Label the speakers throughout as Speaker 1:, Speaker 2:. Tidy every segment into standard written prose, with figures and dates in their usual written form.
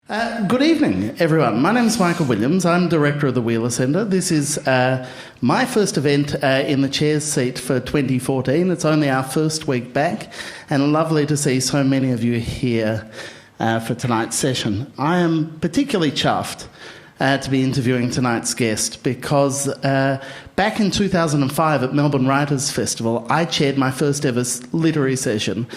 Speaker 1: Good evening, everyone. My name is Michael Williams. I'm director of the Wheeler Centre. This is my first event in the chair's seat for 2014. It's only our first week back, and lovely to see so many of you here for tonight's session. I am particularly chuffed to be interviewing tonight's guest because back in 2005 at Melbourne Writers' Festival, I chaired my first ever literary session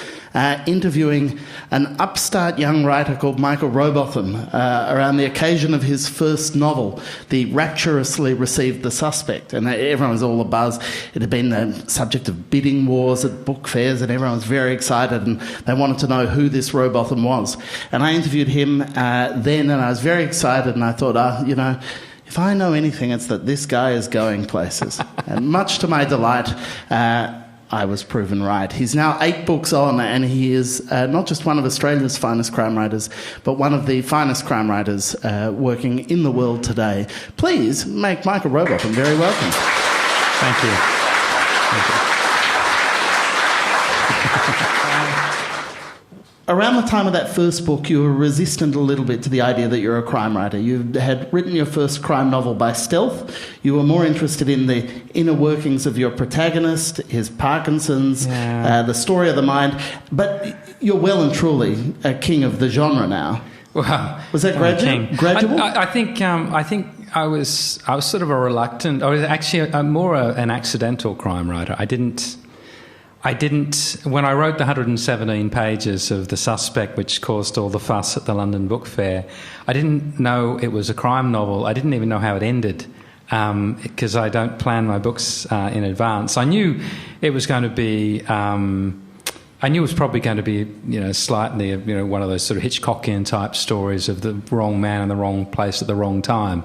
Speaker 1: interviewing an upstart young writer called Michael Robotham around the occasion of his first novel, the rapturously received The Suspect. And everyone was all abuzz. It had been the subject of bidding wars at book fairs, and everyone was very excited, and they wanted to know who this Robotham was. And I interviewed him then, and I was very excited, and I thought, if I know anything, it's that this guy is going places. And much to my delight, I was proven right. He's now 8 books on, and he is not just one of Australia's finest crime writers, but one of the finest crime writers working in the world today. Please make Michael Robotham very welcome.
Speaker 2: Thank you. Thank you.
Speaker 1: Around the time of that first book, you were resistant a little bit to the idea that you're a crime writer. You had written your first crime novel by stealth. You were more interested in the inner workings of your protagonist, his Parkinson's, the story of the mind. But you're well and truly a king of the genre now.
Speaker 2: Well,
Speaker 1: was that gradual?
Speaker 2: I think I was sort of a reluctant. I was actually more an accidental crime writer. I didn't. When I wrote the 117 pages of The Suspect, which caused all the fuss at the London Book Fair, I didn't know it was a crime novel. I didn't even know how it ended because I don't plan my books in advance. I knew it was going to be... I knew it was probably going to be, slightly, one of those sort of Hitchcockian type stories of the wrong man in the wrong place at the wrong time.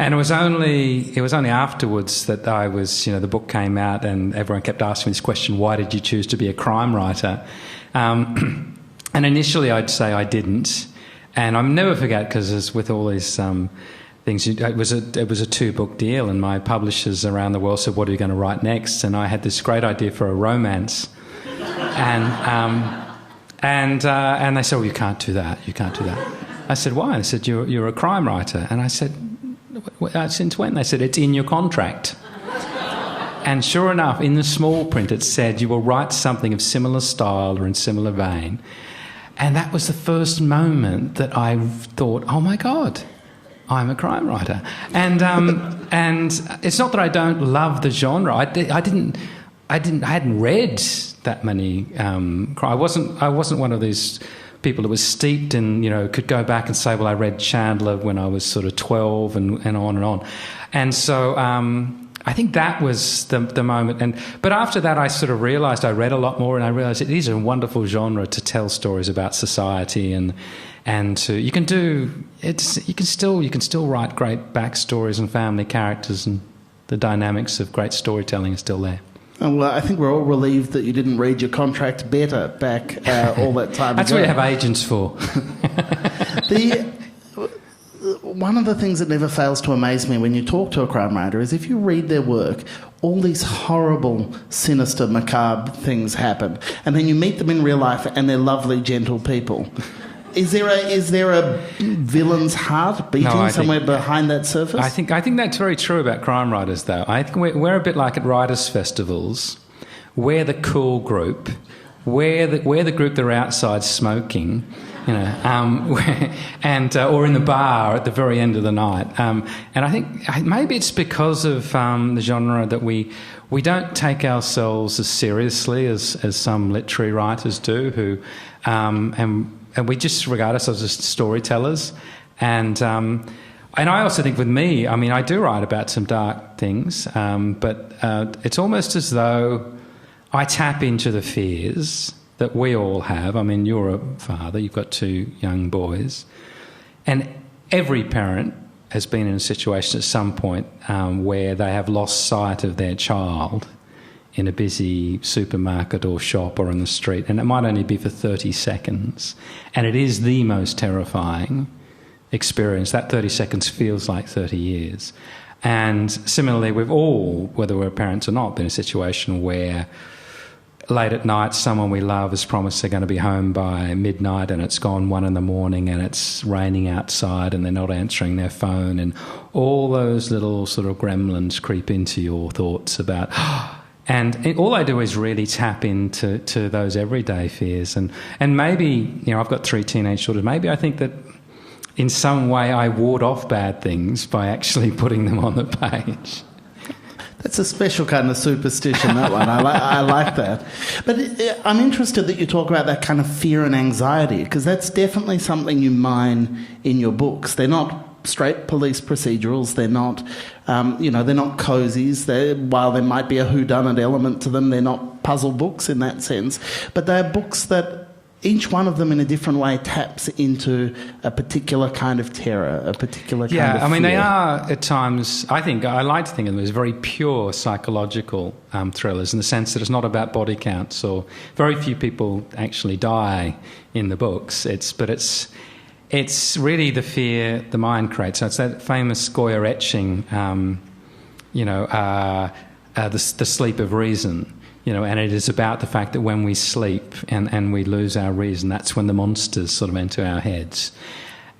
Speaker 2: And it was only afterwards that I was, the book came out and everyone kept asking me this question, why did you choose to be a crime writer? And initially I'd say I didn't. And I'll never forget, because as with all these things, it was a 2-book deal, and my publishers around the world said, what are you going to write next? And I had this great idea for a romance. And they said, well, you can't do that. I said, why? They said, you're a crime writer. And I said, since when? They said, it's in your contract. And sure enough, in the small print it said, you will write something of similar style or in similar vein. And that was the first moment that I thought, oh my God, I'm a crime writer. And it's not that I don't love the genre. I hadn't read that many I wasn't one of these people that was steeped in, could go back and say, well, I read Chandler when I was sort of 12 and on and on. And so I think that was the moment. But after that, I sort of realised I read a lot more, and I realised it is a wonderful genre to tell stories about society, and you can still write great backstories and family characters, and the dynamics of great storytelling are still there.
Speaker 1: Well, I think we're all relieved that you didn't read your contract better back all that time
Speaker 2: That's
Speaker 1: ago.
Speaker 2: what you have agents for.
Speaker 1: One of the things that never fails to amaze me when you talk to a crime writer is if you read their work, all these horrible, sinister, macabre things happen, and then you meet them in real life and they're lovely, gentle people. Is there a villain's heart beating somewhere behind that surface?
Speaker 2: I think that's very true about crime writers, though. I think we're a bit like at writers' festivals. We're the cool group. We're the group that are outside smoking, or in the bar at the very end of the night. And I think maybe it's because of the genre that we don't take ourselves as seriously as some literary writers do, and we just regard ourselves as storytellers. And I also think with me, I do write about some dark things, but it's almost as though I tap into the fears that we all have. You're a father, you've got 2 young boys, and every parent has been in a situation at some point where they have lost sight of their child in a busy supermarket or shop or on the street, and it might only be for 30 seconds. And it is the most terrifying experience. That 30 seconds feels like 30 years. And similarly, we've all, whether we're parents or not, been in a situation where late at night, someone we love has promised they're going to be home by midnight and it's gone 1 a.m. and it's raining outside and they're not answering their phone, and all those little sort of gremlins creep into your thoughts about... And all I do is really tap into those everyday fears. And maybe, I've got 3 teenage children, maybe I think that in some way I ward off bad things by actually putting them on the page.
Speaker 1: That's a special kind of superstition, that one. I like that. But I'm interested that you talk about that kind of fear and anxiety, because that's definitely something you mine in your books. They're not straight police procedurals. They're not, they're not cozies. While there might be a whodunit element to them, they're not puzzle books in that sense. But they're books that each one of them in a different way taps into a particular kind of terror, a particular kind of fear. Yeah, I mean,
Speaker 2: they are at times, I like to think of them as very pure psychological thrillers, in the sense that it's not about body counts, or very few people actually die in the books. It's really the fear the mind creates. So it's that famous Goya etching, the sleep of reason. And it is about the fact that when we sleep and we lose our reason, that's when the monsters sort of enter our heads.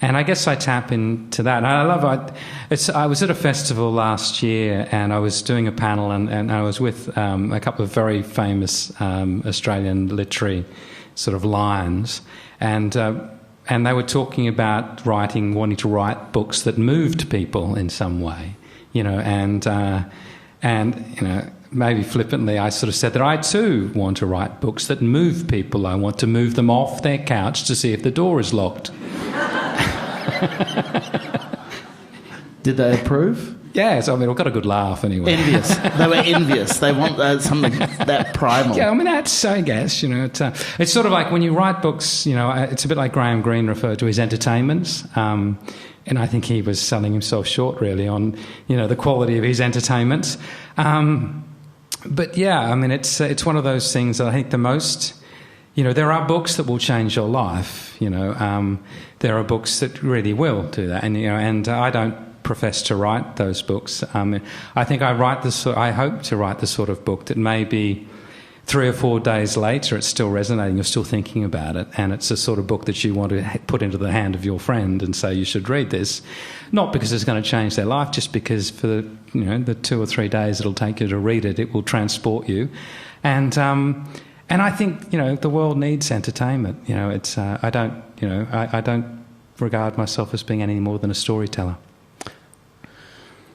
Speaker 2: And I guess I tap into that. And I was at a festival last year and I was doing a panel and I was with a couple of very famous Australian literary sort of lions. And they were talking about wanting to write books that moved people in some way, maybe flippantly, I sort of said that I too want to write books that move people. I want to move them off their couch to see if the door is locked.
Speaker 1: Did they approve?
Speaker 2: Yes, I've got a good laugh anyway.
Speaker 1: Envious. They were envious. They want something that primal.
Speaker 2: Yeah, that's, I guess, it's sort of like when you write books, it's a bit like Graham Greene referred to his entertainments. And I think he was selling himself short, really, on, the quality of his entertainments. But yeah, it's one of those things that I think the most, there are books that will change your life. There are books that really will do that, and I don't profess to write those books. I think I hope to write the sort of book that maybe 3 or 4 days later it's still resonating, you're still thinking about it, and it's the sort of book that you want to put into the hand of your friend and say you should read this, not because it's going to change their life, just because for the 2 or 3 days it'll take you to read it, it will transport you. And I think the world needs entertainment. I don't regard myself as being any more than a storyteller.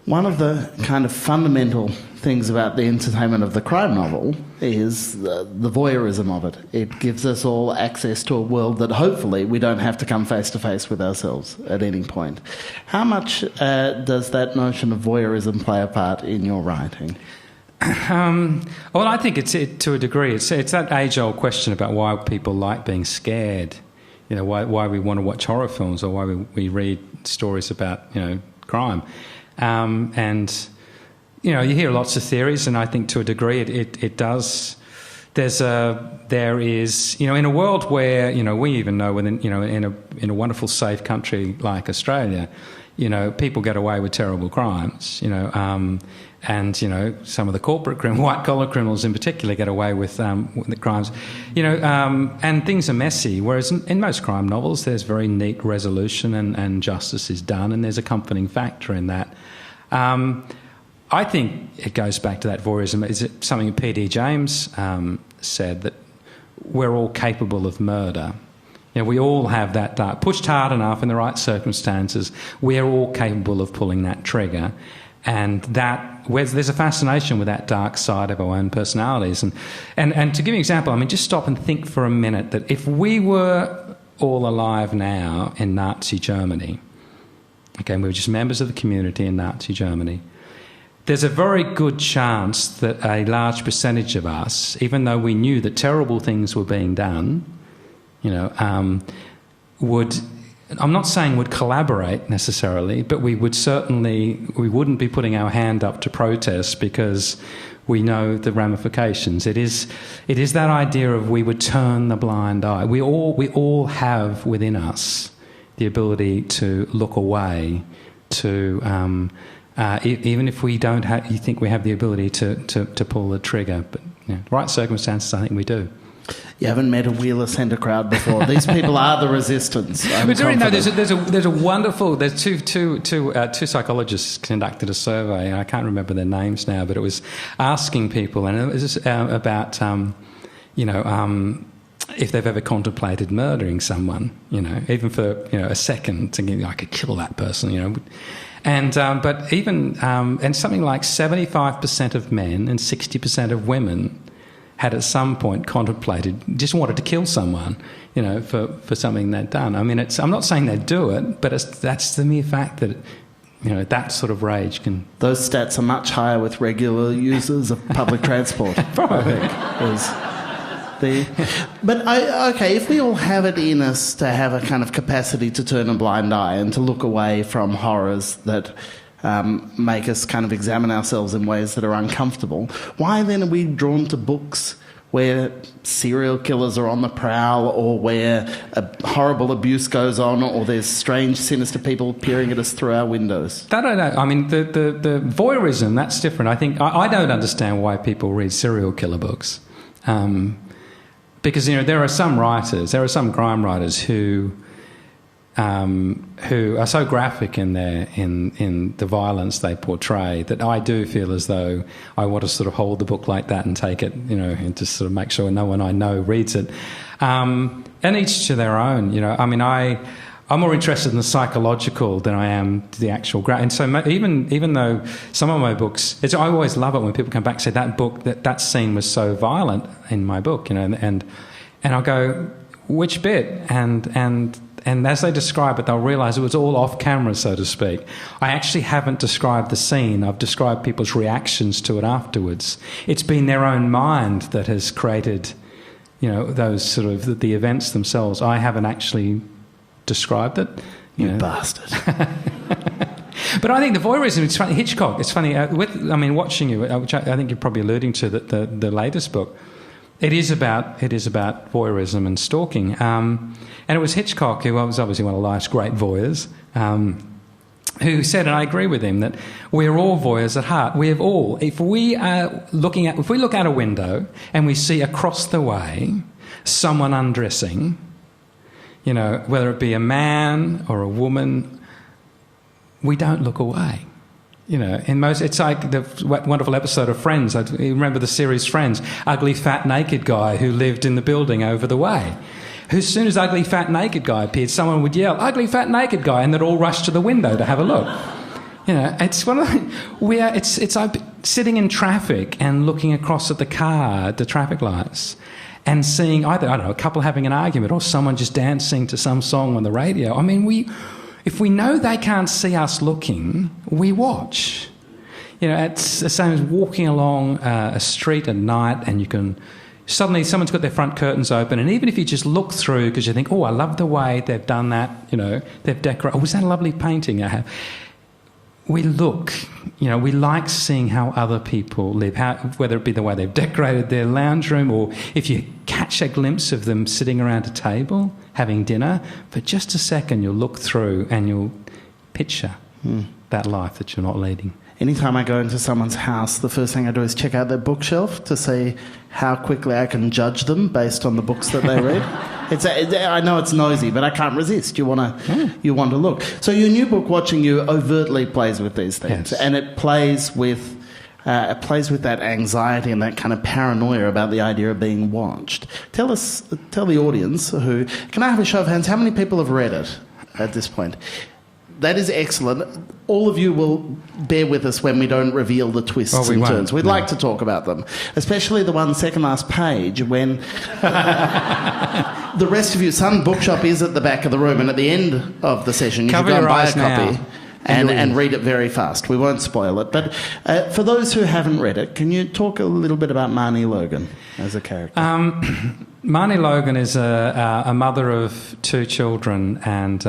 Speaker 1: One of the kind of fundamental things about the entertainment of the crime novel is the voyeurism of it. It gives us all access to a world that hopefully we don't have to come face to face with ourselves at any point. How much does that notion of voyeurism play a part in your writing?
Speaker 2: Well, I think it's to a degree. It's that age-old question about why people like being scared. Why we want to watch horror films, or why we read stories about crime. You hear lots of theories, and I think to a degree it does. There is in a world where we even know within in a wonderful safe country like Australia, people get away with terrible crimes, and some of the corporate white collar criminals in particular get away with the crimes, and things are messy. Whereas in most crime novels, there's very neat resolution and justice is done, and there's a comforting factor in that. I think it goes back to that voyeurism. Is it something P.D. James said, that we're all capable of murder? We all have that dark, pushed hard enough in the right circumstances, we're all capable of pulling that trigger. And there's a fascination with that dark side of our own personalities. And to give you an example, just stop and think for a minute that if we were all alive now in Nazi Germany, we were just members of the community in Nazi Germany, there's a very good chance that a large percentage of us, even though we knew that terrible things were being done, would, I'm not saying would collaborate necessarily, but we wouldn't be putting our hand up to protest because we know the ramifications. It is that idea of we would turn the blind eye. We all have within us the ability to look away, to even if we don't you think we have the ability to pull the trigger. But right circumstances, I think we do.
Speaker 1: You haven't met a Wheeler Centre crowd before. These people are the resistance.
Speaker 2: But there's a wonderful. There's two psychologists conducted a survey, and I can't remember their names now, but it was asking people, and it was about if they've ever contemplated murdering someone, even for a second, thinking I could kill that person, And but even and something like 75% of men and 60% of women had at some point contemplated, just wanted to kill someone, for something they'd done. I mean, I'm not saying they'd do it, but that's the mere fact that, that sort of rage can...
Speaker 1: Those stats are much higher with regular users of public transport.
Speaker 2: Probably.
Speaker 1: Okay, if we all have it in us to have a kind of capacity to turn a blind eye and to look away from horrors that make us kind of examine ourselves in ways that are uncomfortable, why then are we drawn to books where serial killers are on the prowl, or where a horrible abuse goes on, or there's strange, sinister people peering at us through our windows?
Speaker 2: I don't know. I mean, the voyeurism, that's different. I think I don't understand why people read serial killer books. Because, there are some crime writers who are so graphic in the violence they portray that I do feel as though I want to sort of hold the book like that and take it, and just sort of make sure no one I know reads it. And each to their own, I mean, I'm more interested in the psychological than I am the actual and so even though some of my books, I always love it when people come back and say that scene was so violent in my book, and I'll go, which bit? And as they describe it, they'll realise it was all off camera, so to speak. I actually haven't described the scene. I've described people's reactions to it afterwards. It's been their own mind that has created, those sort of the events themselves. I haven't actually described it.
Speaker 1: You bastard.
Speaker 2: But I think the voyeurism, it's funny. Hitchcock, it's funny. Watching you, which I think you're probably alluding to, the latest book, it is about voyeurism and stalking. And it was Hitchcock, who was obviously one of life's great voyeurs, who said, and I agree with him, that we're all voyeurs at heart. We have all. If we look out a window and we see across the way someone undressing, whether it be a man or a woman, we don't look away. It's like the wonderful episode of Friends. I remember the series Friends. Ugly, fat, naked guy who lived in the building over the way. As soon as ugly, fat, naked guy appeared, someone would yell, "Ugly, fat, naked guy," and they'd all rush to the window to have a look. It's one of it's like sitting in traffic and looking across at the traffic lights, and seeing either, I don't know, a couple having an argument or someone just dancing to some song on the radio. I mean, if we know they can't see us looking, we watch. It's the same as walking along a street at night, and suddenly someone's got their front curtains open, and even if you just look through because you think, oh, I love the way they've done that, they've decorated, oh, was that a lovely painting I have? We look, we like seeing how other people live, whether it be the way they've decorated their lounge room, or if you catch a glimpse of them sitting around a table having dinner, for just a second you'll look through and you'll picture that life that you're not leading.
Speaker 1: Anytime I go into someone's house, the first thing I do is check out their bookshelf to see how quickly I can judge them based on the books that they read. I know it's nosy, but I can't resist. You want to look. So your new book, Watching You, overtly plays with these things, yes. And it plays with that anxiety and that kind of paranoia about the idea of being watched. Tell the audience can I have a show of hands? How many people have read it at this point? That is excellent. All of you will bear with us when we don't reveal the twists and turns. We'd like to talk about them, especially the one second last page when the rest of you, Sun Bookshop is at the back of the room, and at the end of the session you can go and buy a copy and read it very fast. We won't spoil it. But for those who haven't read it, can you talk a little bit about Marnie Logan as a character?
Speaker 2: Marnie Logan is a mother of two children, and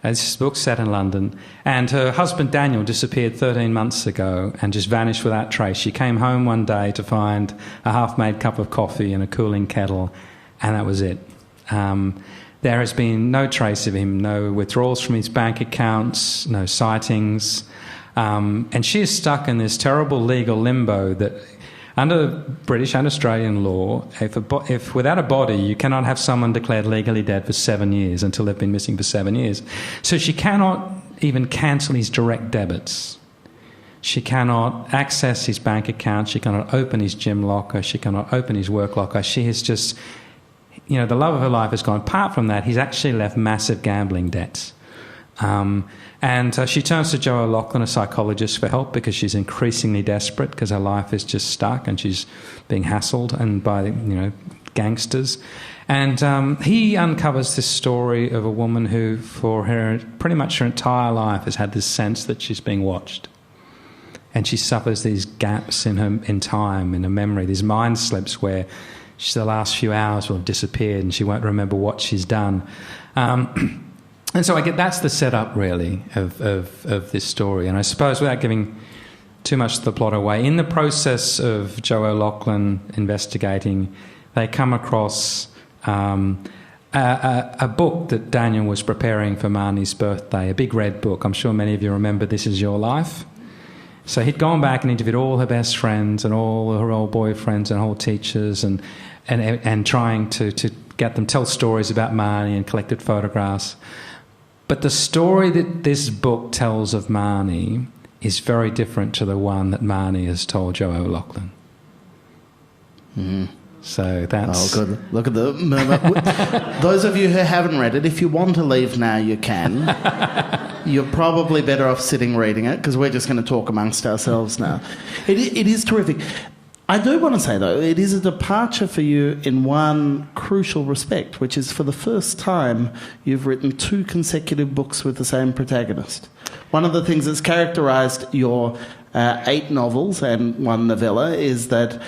Speaker 2: this book's set in London, and her husband Daniel disappeared 13 months ago and just vanished without trace. She came home one day to find a half-made cup of coffee and a cooling kettle, and that was it. There has been no trace of him, no withdrawals from his bank accounts, no sightings. And she is stuck in this terrible legal limbo that under British and Australian law, if without a body, you cannot have someone declared legally dead for 7 years until they've been missing for 7 years. So she cannot even cancel his direct debits. She cannot access his bank account. She cannot open his gym locker. She cannot open his work locker. She has just, the love of her life has gone. Apart from that, he's actually left massive gambling debts. And she turns to Joe O'Loughlin, a psychologist, for help because she's increasingly desperate because her life is just stuck and she's being hassled and by, gangsters. And he uncovers this story of a woman who, for her pretty much her entire life, has had this sense that she's being watched. And she suffers these gaps in time, in her memory, these mind slips where the last few hours will have disappeared and she won't remember what she's done. And so that's the setup, really, of this story. And I suppose, without giving too much of the plot away, in the process of Joe O'Loughlin investigating, they come across a book that Daniel was preparing for Marnie's birthday, a big red book. I'm sure many of you remember This Is Your Life. So he'd gone back and interviewed all her best friends and all her old boyfriends and old teachers and trying to get them tell stories about Marnie and collected photographs. But the story that this book tells of Marnie is very different to the one that Marnie has told Joe O'Loughlin. So that's...
Speaker 1: Oh, good. Look at the murmur. Those of you who haven't read it, if you want to leave now, you can. You're probably better off sitting reading it because we're just going to talk amongst ourselves now. It is terrific. I do want to say, though, it is a departure for you in one crucial respect, which is for the first time you've written 2 consecutive books with the same protagonist. One of the things that's characterised your 8 novels and 1 novella is that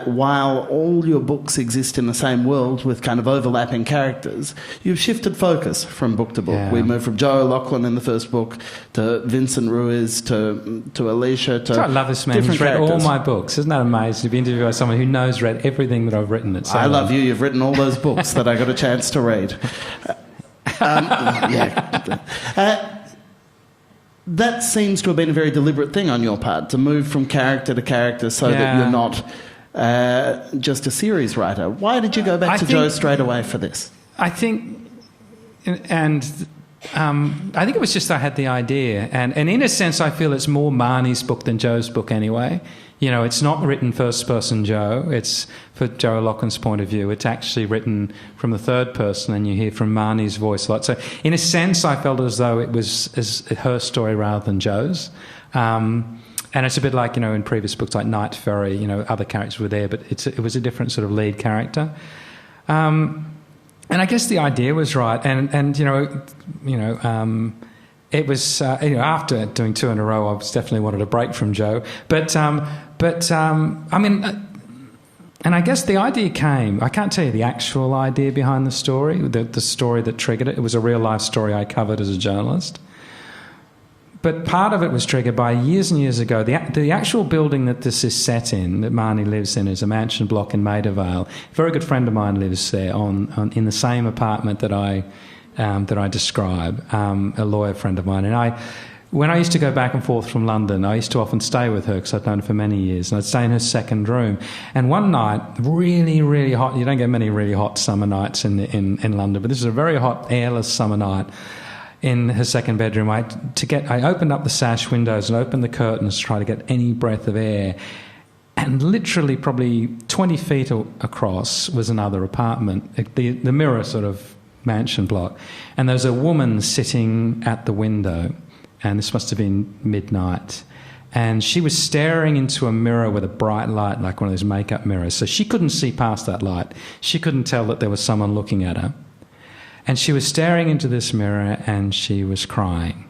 Speaker 1: while all your books exist in the same world with kind of overlapping characters, you've shifted focus from book to book. Yeah. We moved from Joe O'Loughlin in the first book to Vincent Ruiz to Alicia to
Speaker 2: I love this man. He's read all my books. Isn't that amazing to be interviewed by someone who read everything that I've written?
Speaker 1: I love you. You've written all those books that I got a chance to read. That seems to have been a very deliberate thing on your part, to move from character to character so that you're not just a series writer. Why did you go back to Joe straight away for this?
Speaker 2: I think it was just I had the idea. And in a sense, I feel it's more Marnie's book than Joe's book anyway. It's not written first-person Joe. It's for Joe O'Loughlin's point of view. It's actually written from the third person, and you hear from Marnie's voice a lot. So in a sense, I felt as though it was her story rather than Joe's. And it's a bit like, in previous books like Night Ferry, other characters were there, but it was a different sort of lead character. And I guess the idea was right. It was, after doing 2 in a row, I definitely wanted a break from Joe. And I guess the idea came, I can't tell you the actual idea behind the story, the story that triggered it. It was a real-life story I covered as a journalist. But part of it was triggered by years and years ago. The actual building that this is set in, that Marnie lives in, is a mansion block in Maida Vale. A very good friend of mine lives there in the same apartment that I describe, a lawyer friend of mine. And when I used to go back and forth from London, I used to often stay with her because I'd known her for many years, and I'd stay in her second room. And one night, really, really hot, you don't get many really hot summer nights in London, but this is a very hot, airless summer night. In her second bedroom, I opened up the sash windows and opened the curtains to try to get any breath of air. And literally probably 20 feet across was another apartment, the mirror sort of mansion block. And there was a woman sitting at the window, and this must have been midnight. And she was staring into a mirror with a bright light, like one of those makeup mirrors. So she couldn't see past that light. She couldn't tell that there was someone looking at her. And she was staring into this mirror and she was crying.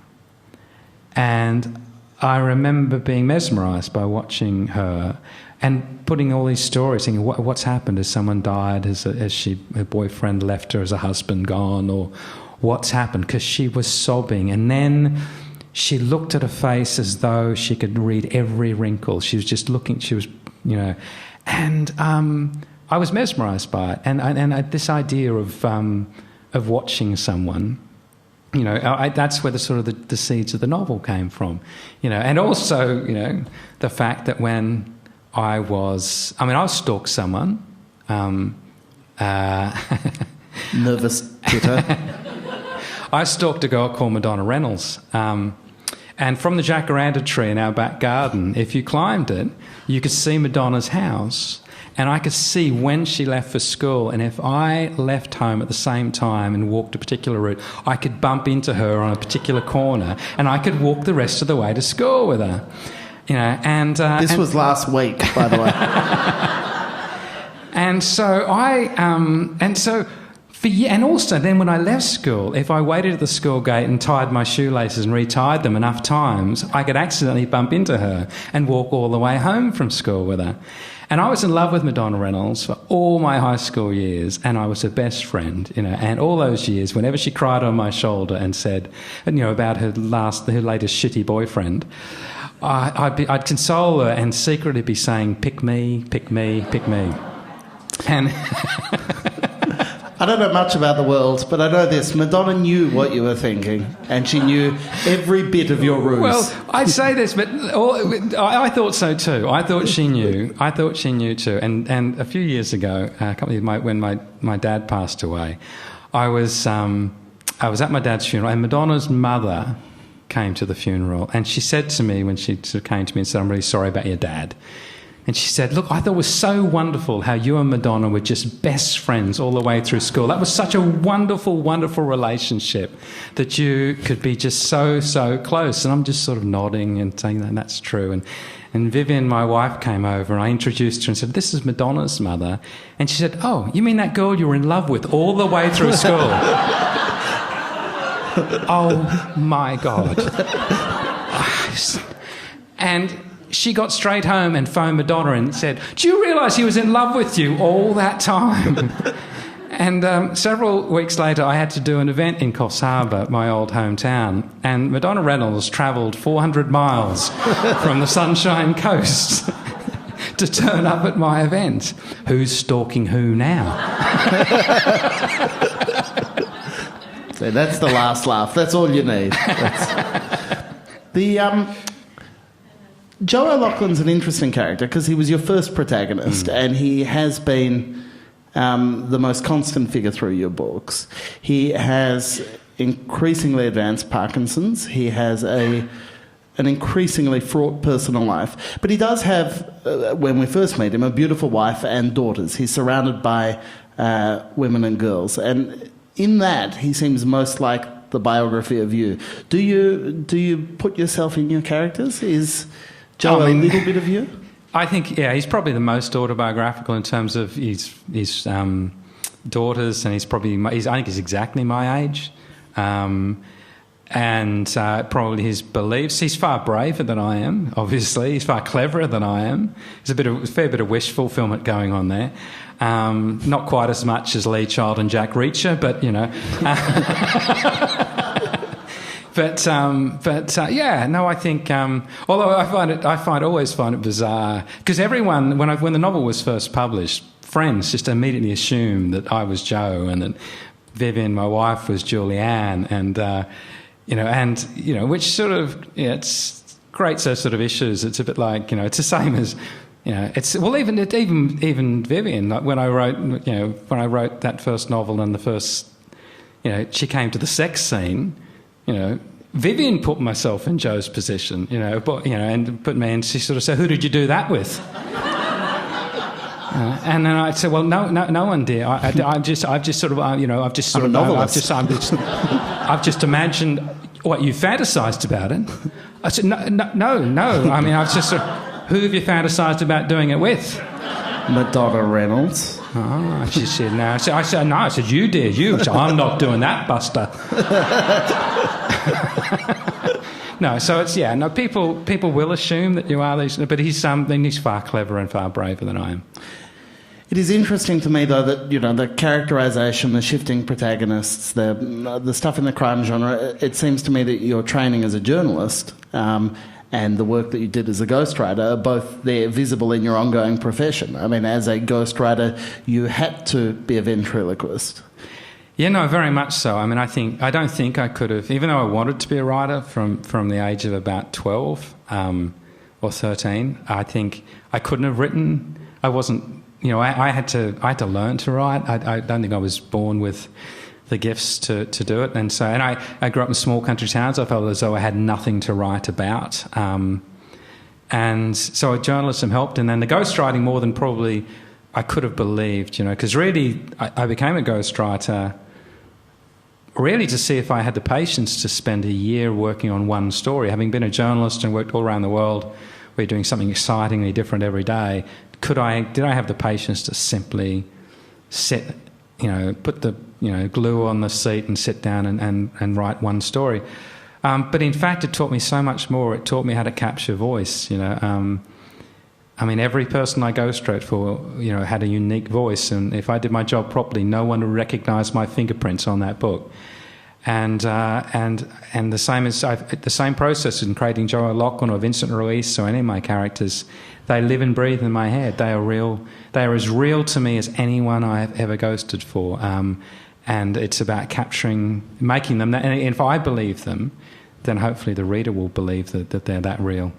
Speaker 2: And I remember being mesmerised by watching her and putting all these stories, thinking, what's happened? Has someone died? Has her boyfriend left her? Has her husband gone? Or what's happened? Because she was sobbing. And then she looked at her face as though she could read every wrinkle. She was just looking, and I was mesmerised by it. And this idea of watching someone That's where the seeds of the novel came from, and also, the fact that when I stalked someone.
Speaker 1: Nervous Twitter.
Speaker 2: I stalked a girl called Madonna Reynolds. And from the jacaranda tree in our back garden, if you climbed it, you could see Madonna's house. And I could see when she left for school. And if I left home at the same time and walked a particular route, I could bump into her on a particular corner and I could walk the rest of the way to school with her.
Speaker 1: This was last week, by the way.
Speaker 2: And also then when I left school, if I waited at the school gate and tied my shoelaces and retied them enough times, I could accidentally bump into her and walk all the way home from school with her. And I was in love with Madonna Reynolds for all my high school years, and I was her best friend, and all those years, whenever she cried on my shoulder and said, about her latest shitty boyfriend, I'd console her and secretly be saying, pick me, pick me, pick me. And
Speaker 1: I don't know much about the world, but I know this. Madonna knew what you were thinking, and she knew every bit of your ruse.
Speaker 2: Well, I'd say this, but I thought so too. I thought she knew. I thought she knew too. And a few years ago, when my dad passed away, I was at my dad's funeral, and Madonna's mother came to the funeral, and she said to me when she came to me and said, "I'm really sorry about your dad." And she said, "Look, I thought it was so wonderful how you and Madonna were just best friends all the way through school. That was such a wonderful, wonderful relationship that you could be just so, so close." And I'm just sort of nodding and saying that that's true. And Vivian, my wife, came over and I introduced her and said, "This is Madonna's mother." And she said, "Oh, you mean that girl you were in love with all the way through school?" Oh, my God. And she got straight home and phoned Madonna and said, "Do you realise he was in love with you all that time?" And several weeks later, I had to do an event in Coffs Harbour, my old hometown, and Madonna Reynolds travelled 400 miles from the Sunshine Coast to turn up at my event. Who's stalking who now?
Speaker 1: So that's the last laugh. That's all you need. Joe O'Loughlin's an interesting character because he was your first protagonist and he has been the most constant figure through your books. He has increasingly advanced Parkinson's. He has an increasingly fraught personal life. But he does have, when we first meet him, a beautiful wife and daughters. He's surrounded by women and girls. And in that, he seems most like the biography of you. Do you put yourself in your characters? Is Joe a little bit of you?
Speaker 2: I think, yeah, he's probably the most autobiographical in terms of his daughters, and I think he's exactly my age, and probably his beliefs. He's far braver than I am. Obviously, he's far cleverer than I am. There's a fair bit of wish fulfillment going on there. Not quite as much as Lee Child and Jack Reacher, but you know. Yeah, no, I think. Although I always find it bizarre because everyone, when the novel was first published, friends just immediately assumed that I was Joe and that Vivian, my wife, was Julianne, and which sort of it creates those sort of issues. It's a bit like it's the same as. Even Vivian, like when I wrote that first novel and the first, she came to the sex scene, Vivian put myself in Joe's position, and put me in. She sort of said, "Who did you do that with?" And then I'd say, "Well, no one, dear. I've just imagined what you fantasized about it." I said, "No. I mean, I've just sort of, who have you fantasized about doing it with?"
Speaker 1: Madonna Reynolds.
Speaker 2: Oh, she said, "No." I said, "No." I said, "You, dear, you." So I'm not doing that, Buster. No, so it's people will assume that you are these, but he's far cleverer and far braver than I am.
Speaker 1: It is interesting to me, though, that the characterisation, the shifting protagonists, the stuff in the crime genre. It seems to me that your training as a journalist and the work that you did as a ghostwriter are both there, visible in your ongoing profession. I mean, as a ghostwriter, you had to be a ventriloquist.
Speaker 2: Yeah, no, very much so. I mean, I don't think I could have, even though I wanted to be a writer from the age of about 12 or 13, I think I couldn't have written. I wasn't, I had to learn to write. I don't think I was born with the gifts to do it. And I grew up in small country towns. I felt as though I had nothing to write about. And so journalism helped. And then the ghostwriting more than probably I could have believed, because really I became a ghostwriter really to see if I had the patience to spend a year working on one story. Having been a journalist and worked all around the world, where you're doing something excitingly different every day, did I have the patience to simply sit, put the glue on the seat and sit down and write one story? But in fact, it taught me so much more. It taught me how to capture voice. Every person I ghostwrote for, had a unique voice, and if I did my job properly, no one would recognise my fingerprints on that book. And the same process in creating Joe O'Loughlin or Vincent Ruiz or any of my characters. They live and breathe in my head. They are real. They are as real to me as anyone I have ever ghosted for. And it's about making them that. And if I believe them, then hopefully the reader will believe that they're that real.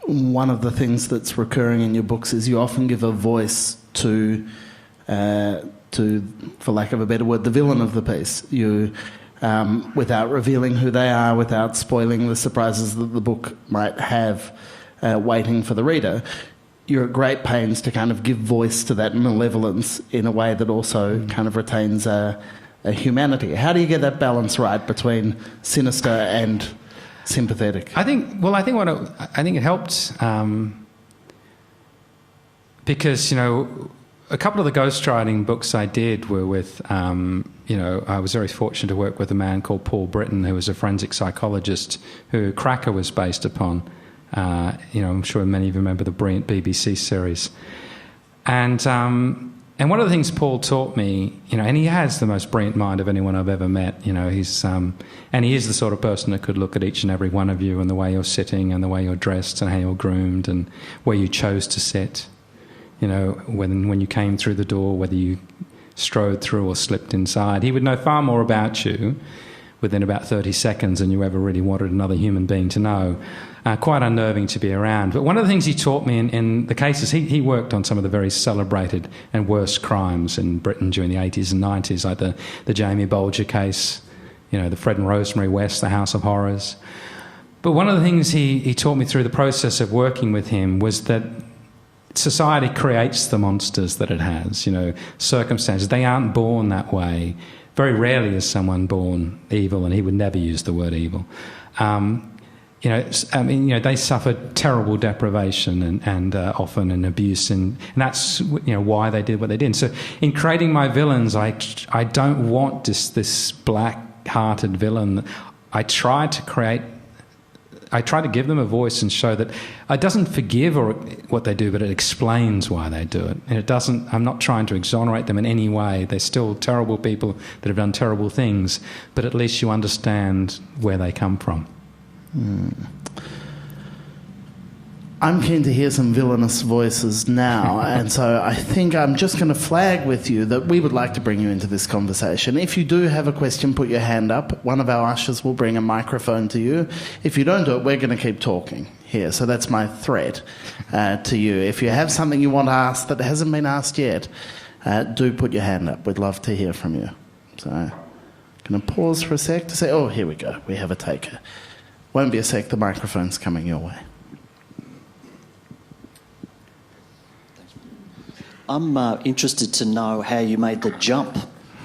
Speaker 1: One of the things that's recurring in your books is you often give a voice to, for lack of a better word, the villain of the piece. You, without revealing who they are, without spoiling the surprises that the book might have waiting for the reader, you're at great pains to kind of give voice to that malevolence in a way that also kind of retains a humanity. How do you get that balance right between sinister and sympathetic?
Speaker 2: I think it helped because a couple of the ghostwriting books I did were with I was very fortunate to work with a man called Paul Britton, who was a forensic psychologist who Cracker was based upon. I'm sure many of you remember the brilliant BBC series, and one of the things Paul taught me, and he has the most brilliant mind of anyone I've ever met. He's and he is the sort of person that could look at each and every one of you and the way you're sitting and the way you're dressed and how you're groomed and where you chose to sit. When you came through the door, whether you strode through or slipped inside. He would know far more about you within about 30 seconds than you ever really wanted another human being to know. Quite unnerving to be around. But one of the things he taught me in the cases, he worked on some of the very celebrated and worst crimes in Britain during the 80s and 90s, like the Jamie Bolger case, the Fred and Rosemary West, the House of Horrors. But one of the things he taught me through the process of working with him was that society creates the monsters that it has, circumstances. They aren't born that way. Very rarely is someone born evil, and he would never use the word evil. They suffer terrible deprivation and often an abuse, and that's why they did what they did. So in creating my villains, I don't want this black-hearted villain. I try to give them a voice and show that it doesn't forgive what they do, but it explains why they do it. And I'm not trying to exonerate them in any way. They're still terrible people that have done terrible things, but at least you understand where they come from.
Speaker 1: I'm keen to hear some villainous voices now, and so I think I'm just going to flag with you that we would like to bring you into this conversation. If you do have a question, put your hand up. One of our ushers will bring a microphone to you. If you don't do it, we're going to keep talking here. So that's my threat to you. If you have something you want to ask that hasn't been asked yet, do put your hand up. We'd love to hear from you. So I'm going to pause for a sec to say, oh, here we go. We have a taker. Won't be a sec. The microphone's coming your way.
Speaker 3: I'm interested to know how you made the jump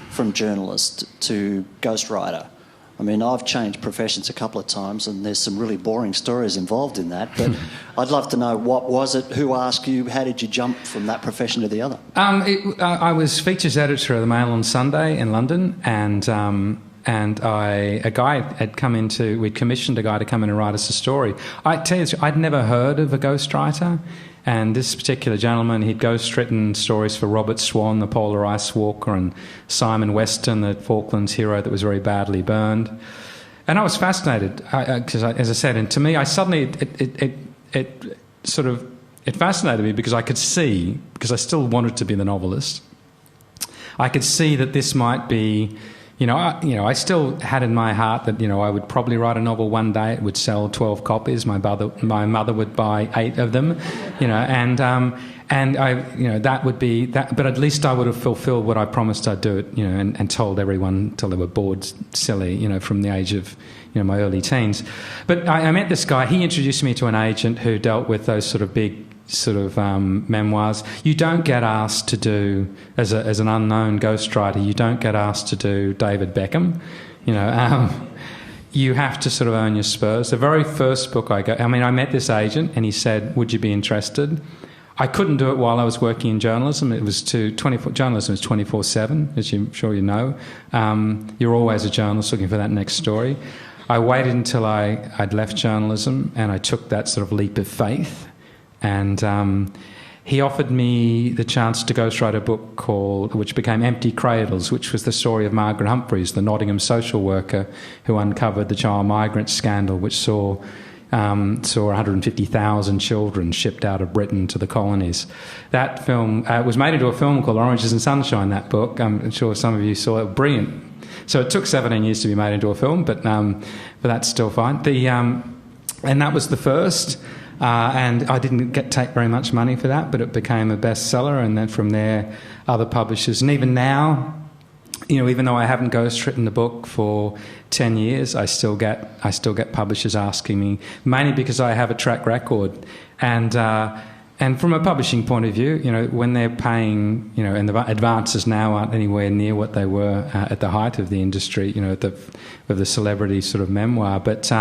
Speaker 3: from journalist to ghostwriter. I mean, I've changed professions a couple of times and there's some really boring stories involved in that, but I'd love to know, what was it, who asked you, how did you jump from that profession to the other?
Speaker 2: I was features editor of the Mail on Sunday in London, and a guy had come we'd commissioned a guy to come in and write us a story. I tell you, I'd never heard of a ghostwriter. And this particular gentleman, he'd ghostwritten stories for Robert Swan, the polar ice walker, and Simon Weston, the Falklands hero that was very badly burned. And I was fascinated, because, as I said, and to me, I suddenly, it fascinated me because I could see, because I still wanted to be the novelist, I could see that this might be, I still had in my heart that, I would probably write a novel one day. It would sell 12 copies. My mother would buy 8 of them, and that would be that. But at least I would have fulfilled what I promised I'd do, and told everyone till they were bored silly, from the age of, my early teens. But I met this guy. He introduced me to an agent who dealt with those sort of big memoirs. You don't get asked to do, as an unknown ghostwriter, you don't get asked to do David Beckham. You have to sort of earn your spurs. The very first book I met this agent and he said, would you be interested? I couldn't do it while I was working in journalism. It was journalism is 24/7, as I'm sure you know. You're always a journalist looking for that next story. I waited until I'd left journalism and I took that sort of leap of faith. And he offered me the chance to ghostwrite a book which became Empty Cradles, which was the story of Margaret Humphreys, the Nottingham social worker who uncovered the child migrant scandal, which saw 150,000 children shipped out of Britain to the colonies. That film was made into a film called Oranges and Sunshine, that book. I'm sure some of you saw it. Brilliant. So it took 17 years to be made into a film, but that's still fine. And that was the first. And I didn't take very much money for that, but it became a bestseller, and then from there, other publishers. And even now, even though I haven't ghostwritten the book for 10 years, I still get publishers asking me, mainly because I have a track record. And from a publishing point of view, when they're paying, and the advances now aren't anywhere near what they were at the height of the industry, of the celebrity sort of memoir, but.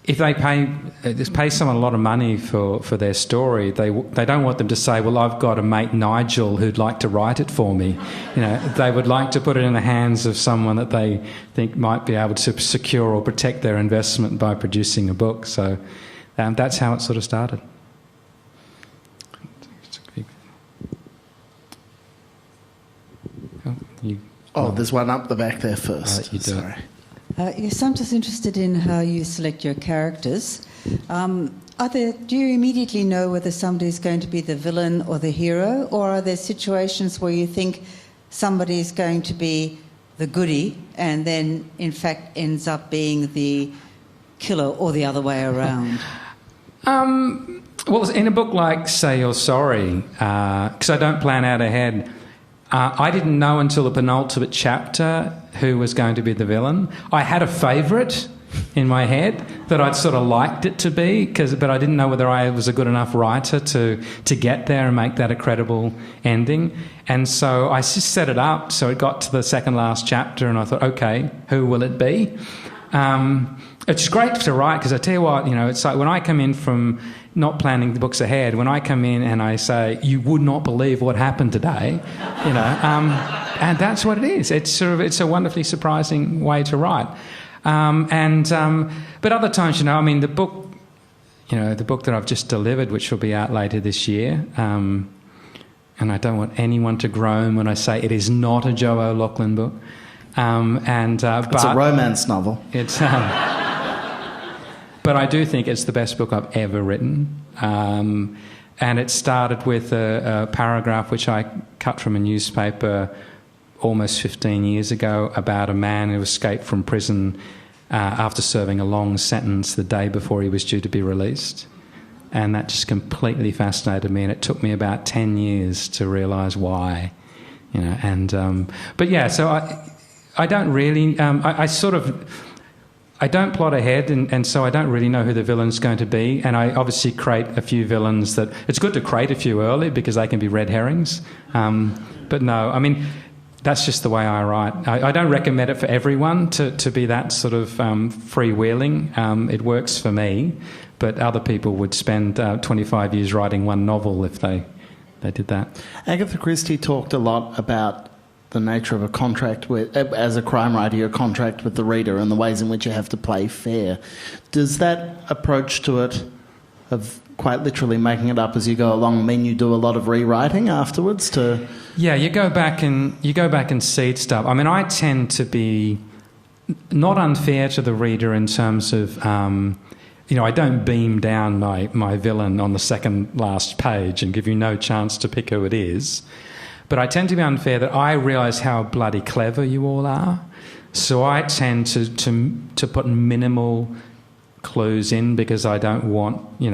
Speaker 2: If they pay someone a lot of money for their story, they don't want them to say, well, I've got a mate Nigel who'd like to write it for me. They would like to put it in the hands of someone that they think might be able to secure or protect their investment by producing a book. So that's how it sort of started.
Speaker 1: There's one up the back there first.
Speaker 2: You do.
Speaker 1: Sorry.
Speaker 4: Yes, I'm just interested in how you select your characters. Do you immediately know whether somebody's going to be the villain or the hero, or are there situations where you think somebody's going to be the goodie and then, in fact, ends up being the killer, or the other way around?
Speaker 2: Well, in a book like Say You're Sorry, because I don't plan out ahead, I didn't know until the penultimate chapter who was going to be the villain. I had a favourite in my head that I'd sort of liked it to be, but I didn't know whether I was a good enough writer to get there and make that a credible ending. And so I just set it up so it got to the second last chapter and I thought, okay, who will it be? It's great to write because I tell you what, it's like when I come in from not planning the books ahead, when I come in and I say, you would not believe what happened today, and that's what it is. It's a wonderfully surprising way to write. But other times, the book that I've just delivered, which will be out later this year, and I don't want anyone to groan when I say it is not a Joe O'Loughlin book. It's
Speaker 1: a romance novel.
Speaker 2: It's... But I do think it's the best book I've ever written. And it started with a paragraph which I cut from a newspaper almost 15 years ago about a man who escaped from prison after serving a long sentence the day before he was due to be released. And that just completely fascinated me, and it took me about 10 years to realise why. But yeah, so I don't really... I don't plot ahead, and so I don't really know who the villain's going to be. And I obviously create a few villains that... It's good to create a few early because they can be red herrings. But no, that's just the way I write. I don't recommend it for everyone to be that sort of freewheeling. It works for me, but other people would spend 25 years writing one novel if they did that.
Speaker 1: Agatha Christie talked a lot about the nature of a contract as a crime writer, your contract with the reader and the ways in which you have to play fair. Does that approach to it of quite literally making it up as you go along mean you do a lot of rewriting afterwards to...
Speaker 2: Yeah, you go back and seed stuff. I tend to be not unfair to the reader in terms of I don't beam down my villain on the second last page and give you no chance to pick who it is. But I tend to be unfair that I realise how bloody clever you all are. So I tend to put minimal clues in because I don't want you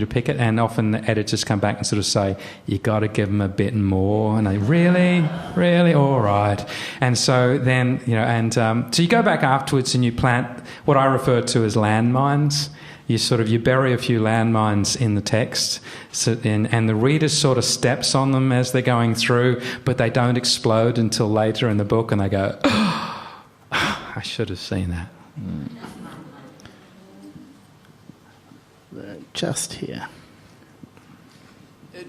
Speaker 2: to pick it. And often the editors come back and sort of say, you got to give them a bit more. And I really, all right. And so then, so you go back afterwards and you plant what I refer to as landmines. You bury a few landmines in the text, and the reader sort of steps on them as they're going through, but they don't explode until later in the book, and they go, oh, I should have seen that.
Speaker 1: Just here.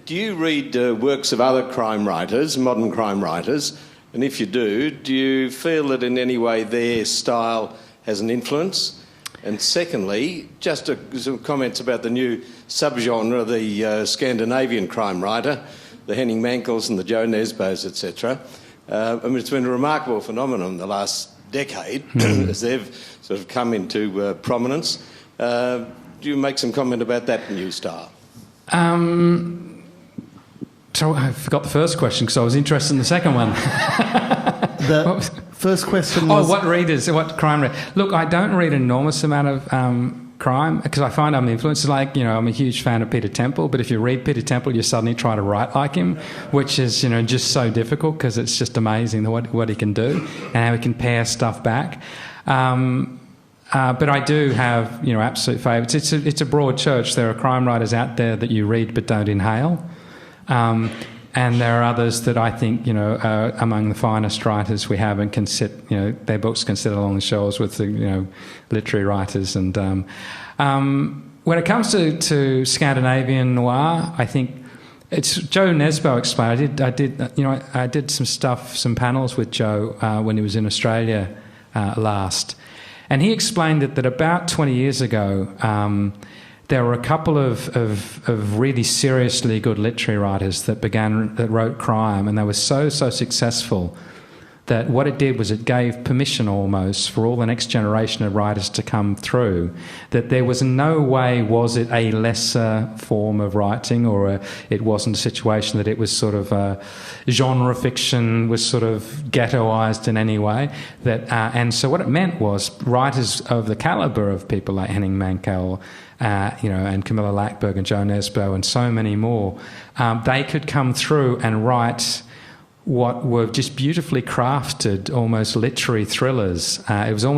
Speaker 5: Do you read works of other crime writers, modern crime writers? And if you do you feel that in any way their style has an influence? And secondly, just some comments about the new subgenre, the Scandinavian crime writer, the Henning Mankells and the Joe Nesbos, etc. It's been a remarkable phenomenon in the last decade as they've sort of come into prominence. Do you make some comment about that new style?
Speaker 2: So I forgot the first question because I was interested in the second one.
Speaker 1: The first question was...
Speaker 2: what crime readers? Look, I don't read an enormous amount of crime because I find I'm influenced. I'm a huge fan of Peter Temple, but if you read Peter Temple, you suddenly try to write like him, which is, just so difficult because it's just amazing what he can do and how he can pare stuff back. But I do have, absolute favourites. It's a broad church. There are crime writers out there that you read but don't inhale. And there are others that I think, are among the finest writers we have and can sit, their books can sit along the shelves with the, literary writers. And when it comes to Scandinavian noir, I think it's Joe Nesbo explained. I did some panels with Joe when he was in Australia last. And he explained that about 20 years ago, there were a couple of really seriously good literary writers that wrote crime, and they were so successful that what it did was it gave permission almost for all the next generation of writers to come through, that there was no way was it a lesser form of writing or it wasn't a situation that it was sort of genre fiction was sort of ghettoised in any way. And so what it meant was writers of the calibre of people like Henning Mankell, and Camilla Lackberg and Joe Nesbo and so many more, they could come through and write what were just beautifully crafted, almost literary thrillers. It was a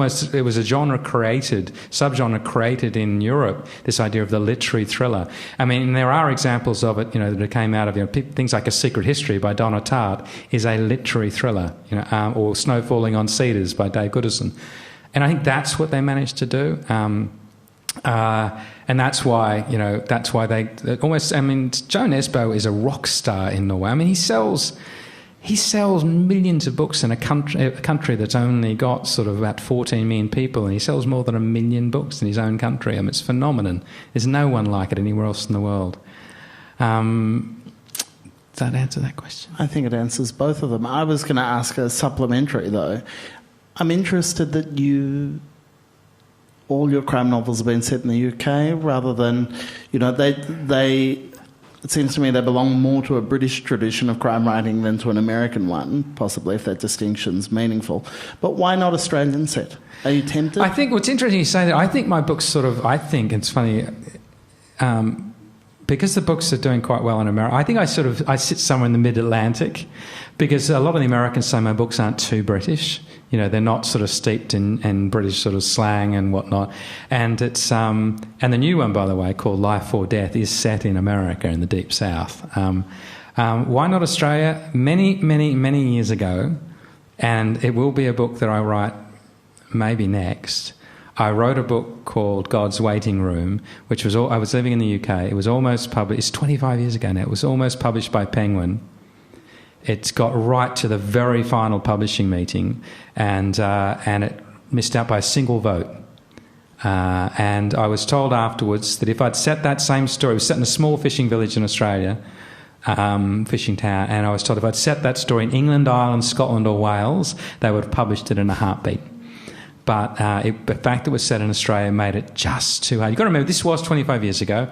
Speaker 2: subgenre created in Europe, this idea of the literary thriller. I mean, there are examples of it, that came out of, things like A Secret History by Donna Tartt is a literary thriller, or Snow Falling on Cedars by Dave Goodison. And I think that's what they managed to do. And that's why they almost, Joe Nesbo is a rock star in Norway. I mean, he sells millions of books in a country that's only got sort of about 14 million people, and he sells more than 1 million books in his own country. It's a phenomenon. There's no one like it anywhere else in the world. Does that answer that question?
Speaker 1: I think it answers both of them. I was going to ask a supplementary, though. I'm interested that all your crime novels have been set in the UK rather than, it seems to me they belong more to a British tradition of crime writing than to an American one, possibly if that distinction's meaningful. But why not Australian set? Are you tempted?
Speaker 2: I think what's interesting you say that. I think my books I think it's funny, because the books are doing quite well in America, I think I sit somewhere in the mid-Atlantic, because a lot of the Americans say my books aren't too British. They're not sort of steeped in British sort of slang and whatnot. And it's and the new one, by the way, called Life or Death, is set in America in the Deep South. Why not Australia? Many, many, many years ago, and it will be a book that I write maybe next. I wrote a book called God's Waiting Room, which was I was living in the UK. It was almost published. It's 25 years ago now. It was almost published by Penguin. It's got right to the very final publishing meeting, and it missed out by a single vote. And I was told afterwards that if I'd set that same story, it was set in a small fishing village in Australia, fishing town, and I was told if I'd set that story in England, Ireland, Scotland or Wales, they would have published it in a heartbeat. But the fact that it was set in Australia made it just too hard. You've got to remember, this was 25 years ago.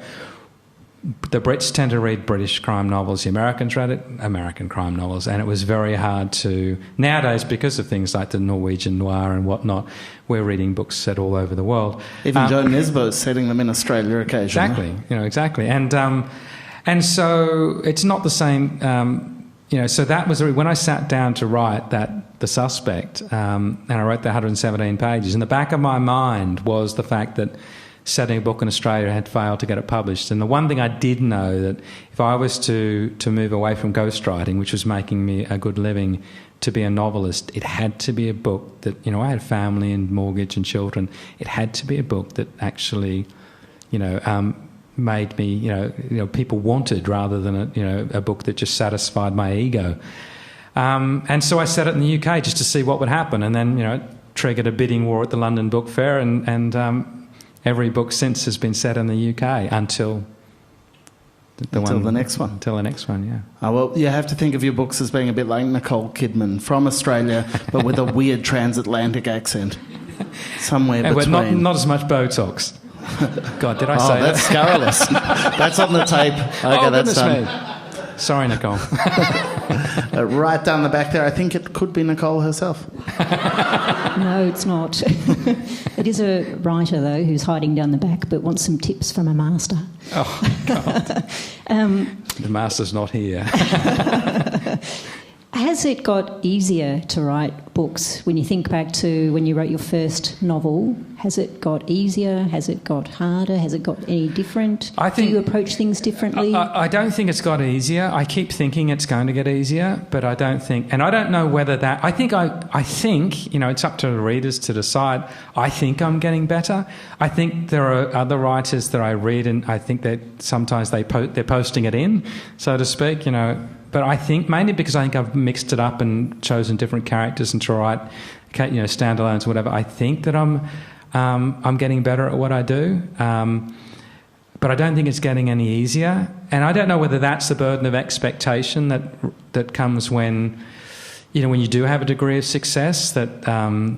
Speaker 2: the Brits tend to read British crime novels, the Americans read American crime novels, and it was very hard to... Nowadays, because of things like the Norwegian noir and whatnot, we're reading books set all over the world.
Speaker 1: Even Joe Nesbo's setting them in Australia occasionally.
Speaker 2: Exactly. And so it's not the same... so that was... When I sat down to write The Suspect, and I wrote the 117 pages, in the back of my mind was the fact that setting a book in Australia had failed to get it published. And the one thing I did know, that if I was to move away from ghostwriting, which was making me a good living, to be a novelist, it had to be a book that, I had family and mortgage and children. It had to be a book that actually, made me, people wanted, rather than a book that just satisfied my ego. And so I set it in the UK just to see what would happen, and then, it triggered a bidding war at the London Book Fair, and every book since has been set in the UK until the next one. Until the next one, yeah.
Speaker 1: Oh, well, you have to think of your books as being a bit like Nicole Kidman, from Australia, but with a weird transatlantic accent. Somewhere between.
Speaker 2: Not as much Botox. God, did I say that?
Speaker 1: Oh, that's scurrilous. That's on the tape. Okay, that's done.
Speaker 2: Me. Sorry, Nicole.
Speaker 1: Right down the back there, I think it could be Nicole herself.
Speaker 6: No, it's not. It is a writer, though, who's hiding down the back but wants some tips from a master.
Speaker 2: Oh, God. The master's not here.
Speaker 6: Has it got easier to write books when you think back to when you wrote your first novel? Has it got easier? Has it got harder? Has it got any different? Do you approach things differently?
Speaker 2: I don't think it's got easier. I keep thinking it's going to get easier, but I don't think... And I don't know whether that... I think, it's up to the readers to decide. I think I'm getting better. I think there are other writers that I read, and I think that sometimes they're posting it in, so to speak, But I think, mainly because I think I've mixed it up and chosen different characters and to write, standalones or whatever, I think that I'm getting better at what I do. But I don't think it's getting any easier. And I don't know whether that's the burden of expectation that comes when you do have a degree of success, that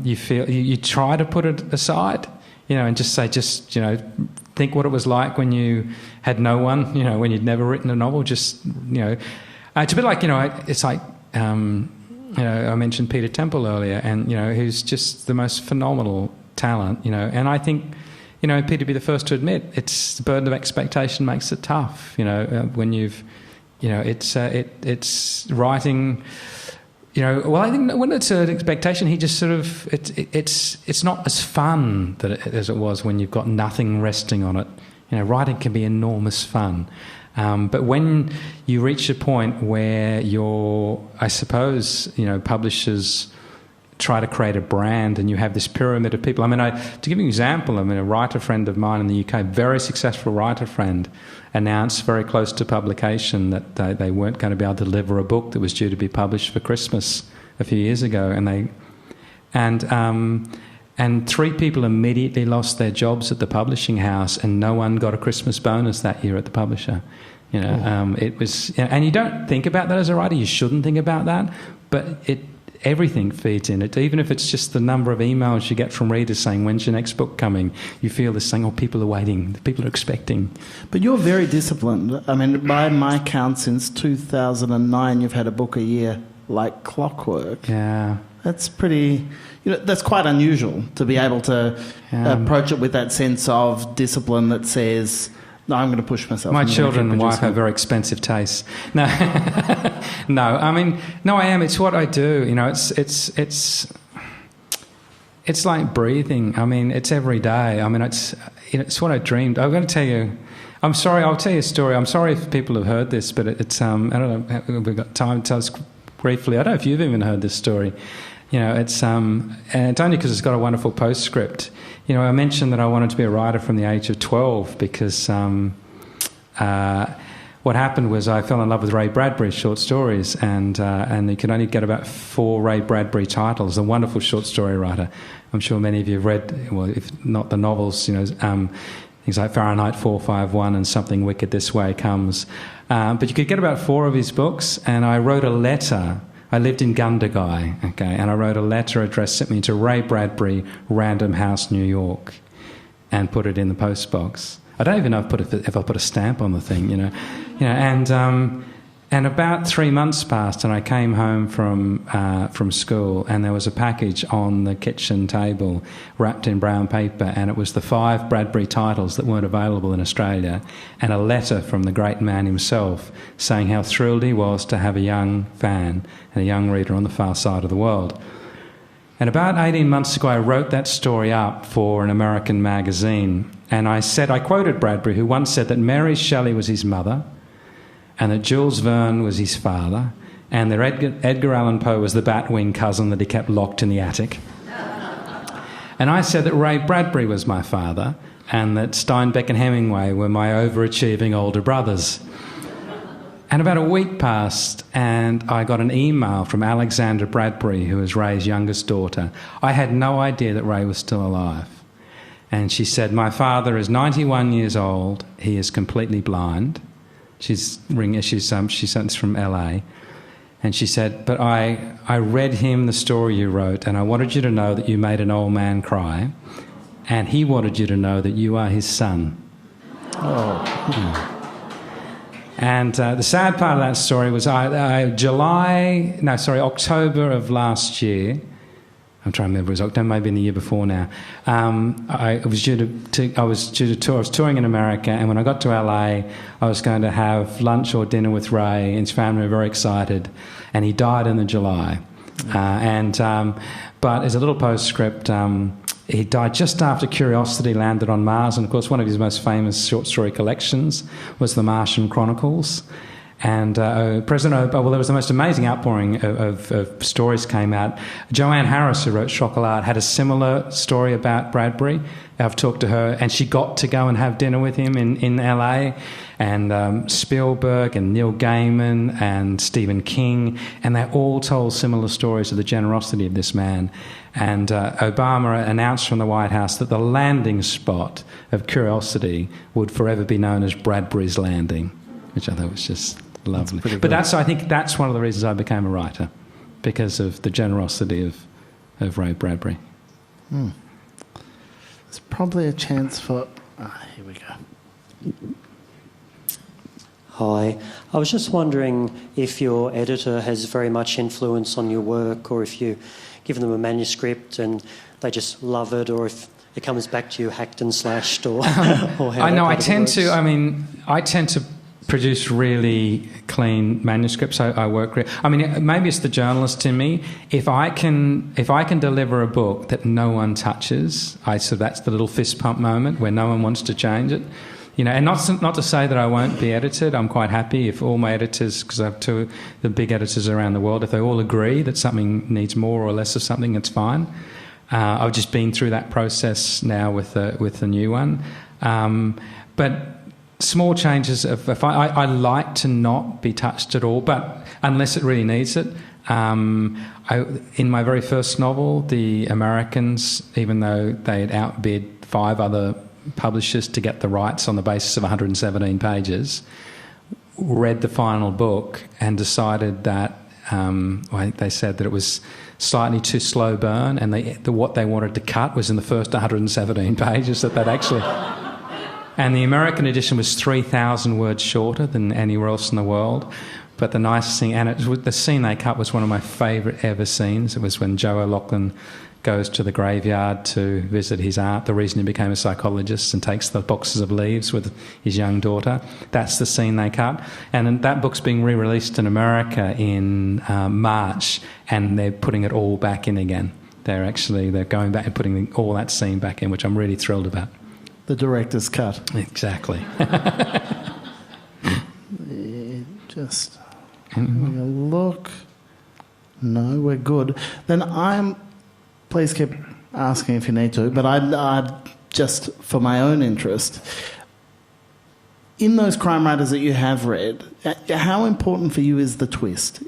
Speaker 2: you feel you try to put it aside, and just say, think what it was like when you had no one, when you'd never written a novel, it's a bit like, it's like, I mentioned Peter Temple earlier, and, who's just the most phenomenal talent, and I think, Peter would be the first to admit, it's the burden of expectation makes it tough, when you've, it's writing, well, I think when it's an expectation, he just sort of, it's not as fun as it was when you've got nothing resting on it. Writing can be enormous fun. But when you reach a point where I suppose, publishers try to create a brand and you have this pyramid of people. To give you an example, a writer friend of mine in the UK, very successful writer friend, announced very close to publication that they weren't going to be able to deliver a book that was due to be published for Christmas a few years ago. And 3 people immediately lost their jobs at the publishing house, and no one got a Christmas bonus that year at the publisher. It was, and you don't think about that as a writer. You shouldn't think about that, but everything feeds in it. Even if it's just the number of emails you get from readers saying, "When's your next book coming?" You feel this thing, people are waiting, people are expecting.
Speaker 1: But you're very disciplined. By my count, since 2009, you've had a book a year like clockwork.
Speaker 2: Yeah.
Speaker 1: That's pretty... that's quite unusual to be able to approach it with that sense of discipline that says, no, I'm going to push myself.
Speaker 2: My children and wife have very expensive tastes. No, no, I am. It's what I do. It's like breathing. It's every day. It's what I dreamed. I'm going to tell you... I'm sorry, I'll tell you a story. I'm sorry if people have heard this, but it's... I don't know if we've got time to tell us briefly. I don't know if you've even heard this story. It's and it's only because it's got a wonderful postscript. I mentioned that I wanted to be a writer from the age of 12 because what happened was I fell in love with Ray Bradbury's short stories, and you can only get about 4 Ray Bradbury titles. A wonderful short story writer. I'm sure many of you have read, well, if not the novels, things like Fahrenheit 451 and Something Wicked This Way Comes. But you could get about 4 of his books, and I wrote a letter. I lived in Gundagai, and I wrote a letter addressed to Ray Bradbury, Random House, New York, and put it in the post box. I don't even know if I put a stamp on the thing, And about 3 months passed, and I came home from school, and there was a package on the kitchen table wrapped in brown paper, and it was the 5 Bradbury titles that weren't available in Australia, and a letter from the great man himself saying how thrilled he was to have a young fan and a young reader on the far side of the world. And about 18 months ago, I wrote that story up for an American magazine, and I quoted Bradbury, who once said that Mary Shelley was his mother, and that Jules Verne was his father, and that Edgar Allan Poe was the bat-wing cousin that he kept locked in the attic. And I said that Ray Bradbury was my father, and that Steinbeck and Hemingway were my overachieving older brothers. And about a week passed, and I got an email from Alexandra Bradbury, who was Ray's youngest daughter. I had no idea that Ray was still alive. And she said, "My father is 91 years old. He is completely blind." She's from LA. And she said, "But I read him the story you wrote, and I wanted you to know that you made an old man cry, and he wanted you to know that you are his son." Oh. And the sad part of that story was October of last year. I'm trying to remember, it was October, maybe in the year before now. I was touring in America, and when I got to LA, I was going to have lunch or dinner with Ray, and his family were very excited, and he died in July. But as a little postscript, he died just after Curiosity landed on Mars, and of course one of his most famous short story collections was the Martian Chronicles. And there was the most amazing outpouring of stories came out. Joanne Harris, who wrote Chocolat, had a similar story about Bradbury. I've talked to her, and she got to go and have dinner with him in LA. And Spielberg and Neil Gaiman and Stephen King, and they all told similar stories of the generosity of this man. And Obama announced from the White House that the landing spot of Curiosity would forever be known as Bradbury's Landing, which I thought was just lovely. But I think that's one of the reasons I became a writer, because of the generosity of Ray Bradbury.
Speaker 1: There's probably a chance for... here we go.
Speaker 7: Hi. I was just wondering if your editor has very much influence on your work, or if you give them a manuscript and they just love it, or if it comes back to you hacked and slashed, or how
Speaker 2: I know. I tend
Speaker 7: works.
Speaker 2: I tend to produce really clean manuscripts. I work. Maybe it's the journalist in me. If I can deliver a book that no one touches, that's the little fist pump moment where no one wants to change it. And not to say that I won't be edited. I'm quite happy if all my editors, because I have two the big editors around the world, if they all agree that something needs more or less of something, it's fine. I've just been through that process now with the new one. But small changes, if I like to not be touched at all, but unless it really needs it. In my very first novel, the Americans, even though they had outbid 5 other publishers to get the rights on the basis of 117 pages, read the final book and decided that I think they said that it was slightly too slow burn, and what they wanted to cut was in the first 117 pages that they'd actually... And the American edition was 3,000 words shorter than anywhere else in the world. But the nicest thing, and the scene they cut was one of my favourite ever scenes. It was when Joe O'Loughlin goes to the graveyard to visit his aunt, the reason he became a psychologist, and takes the boxes of leaves with his young daughter. That's the scene they cut. And that book's being re-released in America in March, and they're putting it all back in again. They're going back and putting all that scene back in, which I'm really thrilled about.
Speaker 1: The director's cut.
Speaker 2: Exactly.
Speaker 1: Just having a look. No, we're good. Then please keep asking if you need to, but I just for my own interest, in those crime writers that you have read, how important for you is the twist?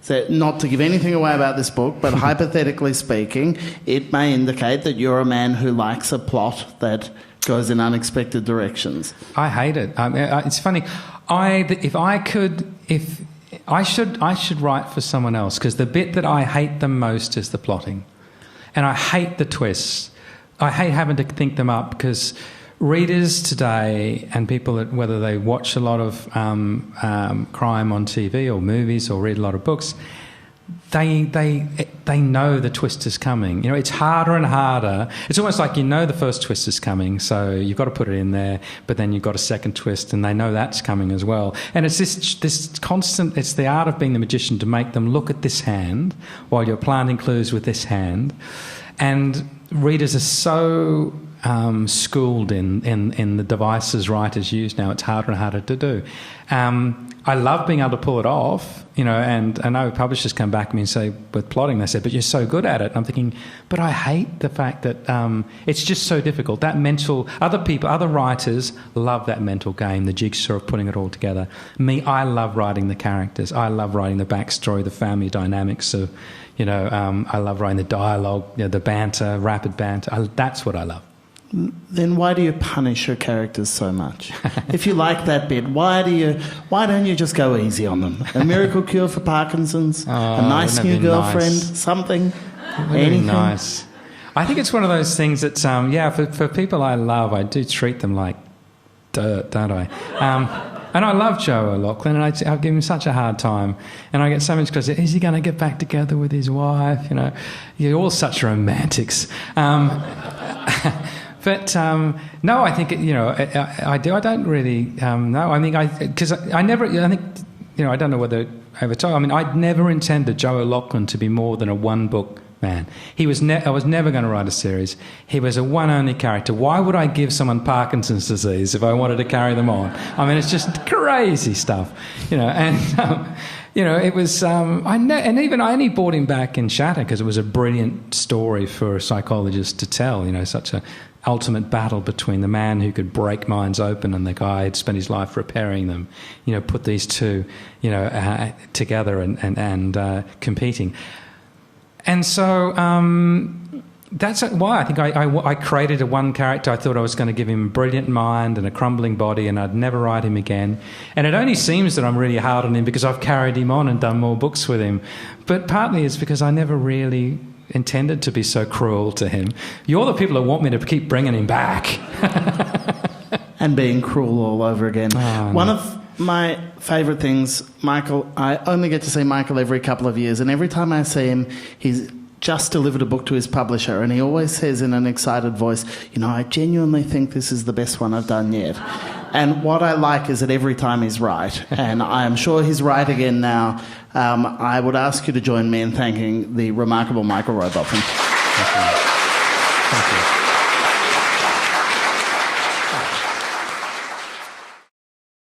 Speaker 1: So not to give anything away about this book, but hypothetically speaking, it may indicate that you're a man who likes a plot that goes in unexpected directions.
Speaker 2: I hate it. It's funny. I should write for someone else, because the bit that I hate the most is the plotting, and I hate the twists. I hate having to think them up, because readers today and people that, whether they watch a lot of crime on TV or movies or read a lot of books, they know the twist is coming. It's harder and harder. It's almost like the first twist is coming, so you've got to put it in there, but then you've got a second twist and they know that's coming as well. And it's this constant, it's the art of being the magician to make them look at this hand while you're planting clues with this hand. And readers are so schooled in the devices writers use now, it's harder and harder to do. I love being able to pull it off, and I know publishers come back to me and say, with plotting, they said, but you're so good at it. And I'm thinking, but I hate the fact that it's just so difficult. That mental, other writers love that mental game, the jigsaw of putting it all together. Me, I love writing the characters. I love writing the backstory, the family dynamics of, I love writing the dialogue, the banter, rapid banter. That's what I love.
Speaker 1: Then why do you punish your characters so much? If you like that bit, why don't you just go easy on them? A miracle cure for Parkinson's, a nice new girlfriend, something, anything.
Speaker 2: Nice. I think it's one of those things that, for people I love, I do treat them like dirt, don't I? And I love Joe O'Loughlin, and I give him such a hard time. And I get so much because, is he going to get back together with his wife? You're all such romantics. But no, I think I do. I don't really know. I mean, because I never. I think I don't know whether over time. I mean, I'd never intended Joe O'Loughlin to be more than a one-book man. I was never going to write a series. He was a one-only character. Why would I give someone Parkinson's disease if I wanted to carry them on? I mean, it's just crazy stuff, And it was. And even I only brought him back in Shatter because it was a brilliant story for a psychologist to tell. Such a ultimate battle between the man who could break minds open and the guy who'd spent his life repairing them. Put these two, together and competing. And so that's why I think I created one character. I thought I was going to give him a brilliant mind and a crumbling body, and I'd never write him again. And it only seems that I'm really hard on him because I've carried him on and done more books with him. But partly it's because I never really intended to be so cruel to him. You're the people that want me to keep bringing him back.
Speaker 1: And being cruel all over again.
Speaker 2: Oh,
Speaker 1: One of my favourite things, Michael, I only get to see Michael every couple of years, and every time I see him, he's just delivered a book to his publisher, and he always says in an excited voice, I genuinely think this is the best one I've done yet. And what I like is that every time he's right, and I am sure he's right again now. I would ask you to join me in thanking the remarkable Michael Robotham.
Speaker 2: Thank you.